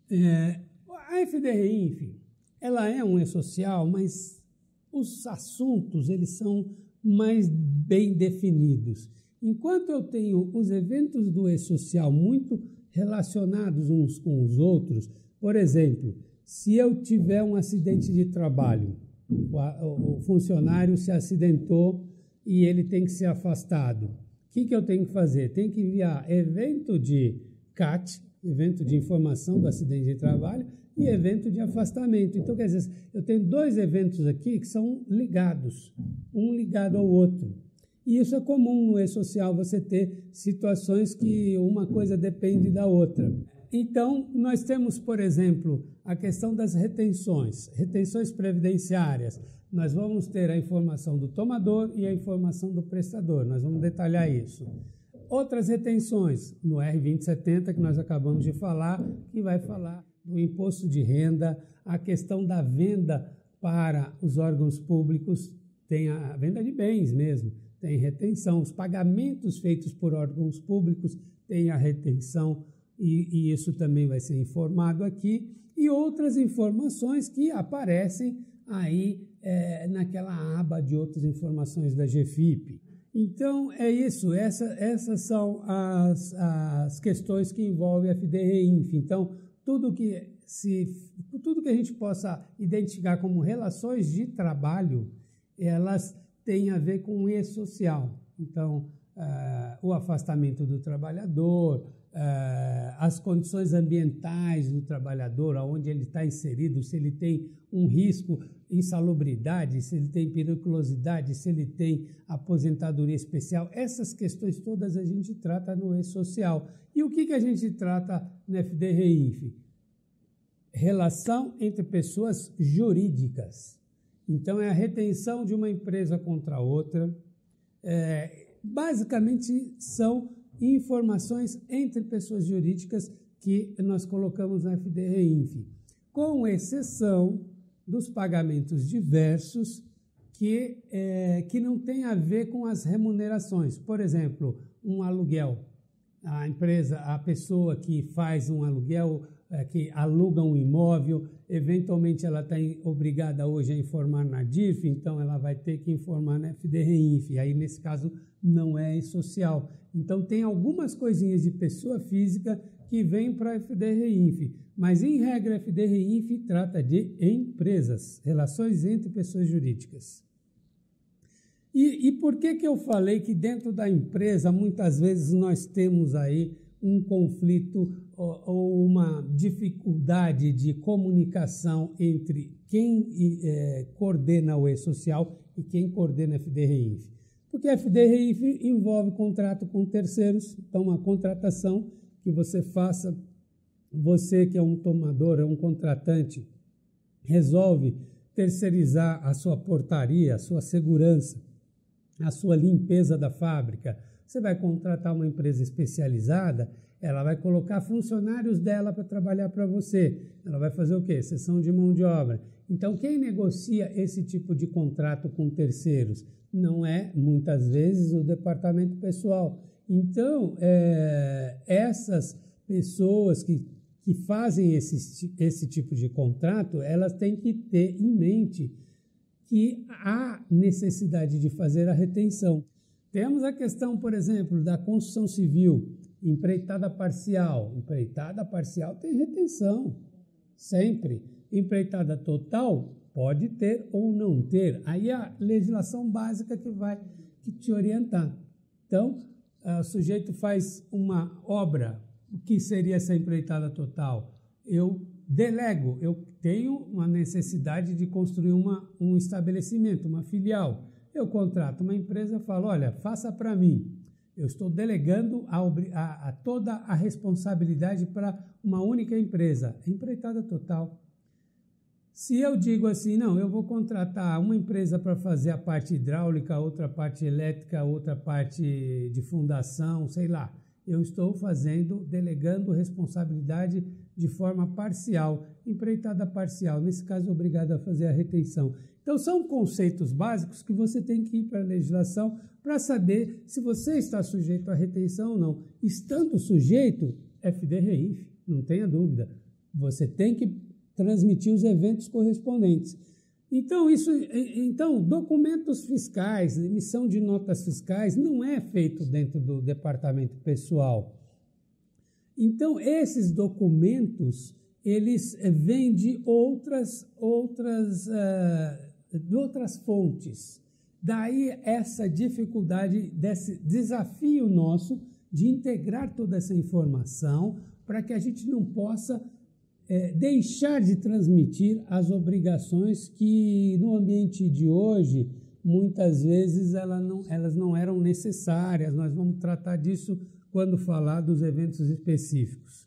A FDRINF, ela é um e-social, mas os assuntos eles são mais bem definidos. Enquanto eu tenho os eventos do e-social muito relacionados uns com os outros, por exemplo, se eu tiver um acidente de trabalho, o funcionário se acidentou e ele tem que ser afastado, o que eu tenho que fazer? Tem que enviar evento de CAT, evento de informação do acidente de trabalho, e evento de afastamento. Então, quer dizer, eu tenho dois eventos aqui que são ligados, um ligado ao outro. E isso é comum no e-social, você ter situações que uma coisa depende da outra. Então, nós temos, por exemplo, a questão das retenções previdenciárias. Nós vamos ter a informação do tomador e a informação do prestador, nós vamos detalhar isso. Outras retenções, no R2070, que nós acabamos de falar, que vai falar do imposto de renda, a questão da venda para os órgãos públicos, tem a venda de bens mesmo, tem retenção, os pagamentos feitos por órgãos públicos tem a retenção, e isso também vai ser informado aqui, e outras informações que aparecem aí naquela aba de outras informações da GFIP. Então, é isso, essas são as questões que envolvem a FDRINF. Então, tudo que a gente possa identificar como relações de trabalho, elas têm a ver com o e-social. Então, o afastamento do trabalhador, as condições ambientais do trabalhador, onde ele está inserido, se ele tem um risco, insalubridade, se ele tem periculosidade, se ele tem aposentadoria especial, essas questões todas a gente trata no e-social. E o que a gente trata no FDRINF? Relação entre pessoas jurídicas. Então, é a retenção de uma empresa contra outra. Basicamente, são informações entre pessoas jurídicas que nós colocamos na FDRINF, com exceção dos pagamentos diversos que não tem a ver com as remunerações. Por exemplo, um aluguel. A pessoa que faz um aluguel, que aluga um imóvel, eventualmente ela está obrigada hoje a informar na DIRF, então ela vai ter que informar na FDRINF, aí nesse caso não é social. Então tem algumas coisinhas de pessoa física que vêm para a FDRINF, mas em regra a FDRINF trata de empresas, relações entre pessoas jurídicas. E por que eu falei que dentro da empresa muitas vezes nós temos aí um conflito ou uma dificuldade de comunicação entre quem coordena o e-social e quem coordena a FDRINF? Porque a FDRINF envolve contrato com terceiros, então uma contratação que você faça, você que é um tomador, é um contratante, resolve terceirizar a sua portaria, a sua segurança, a sua limpeza da fábrica. Você vai contratar uma empresa especializada, ela vai colocar funcionários dela para trabalhar para você. Ela vai fazer o quê? Cessão de mão de obra. Então, quem negocia esse tipo de contrato com terceiros? Não é, muitas vezes, o departamento pessoal. Então, essas pessoas que fazem esse tipo de contrato, elas têm que ter em mente que há necessidade de fazer a retenção. Temos a questão, por exemplo, da construção civil, empreitada parcial. Empreitada parcial tem retenção, sempre. Empreitada total pode ter ou não ter. Aí é a legislação básica que vai te orientar. Então, o sujeito faz uma obra, o que seria essa empreitada total? Eu delego, eu tenho uma necessidade de construir um estabelecimento, uma filial. Eu contrato uma empresa e falo, olha, faça para mim. Eu estou delegando toda a responsabilidade para uma única empresa, empreitada total. Se eu digo assim, não, eu vou contratar uma empresa para fazer a parte hidráulica, outra parte elétrica, outra parte de fundação, sei lá, eu estou delegando responsabilidade de forma parcial, empreitada parcial, nesse caso, obrigado a fazer a retenção. Então, são conceitos básicos que você tem que ir para a legislação para saber se você está sujeito à retenção ou não. Estando sujeito, FDRINF, não tenha dúvida. Você tem que transmitir os eventos correspondentes. Então, documentos fiscais, emissão de notas fiscais, não é feito dentro do departamento pessoal. Então, esses documentos, eles vêm de outras fontes. Daí essa dificuldade, desse desafio nosso de integrar toda essa informação para que a gente não possa deixar de transmitir as obrigações que no ambiente de hoje, muitas vezes elas não eram necessárias. Nós vamos tratar disso quando falar dos eventos específicos.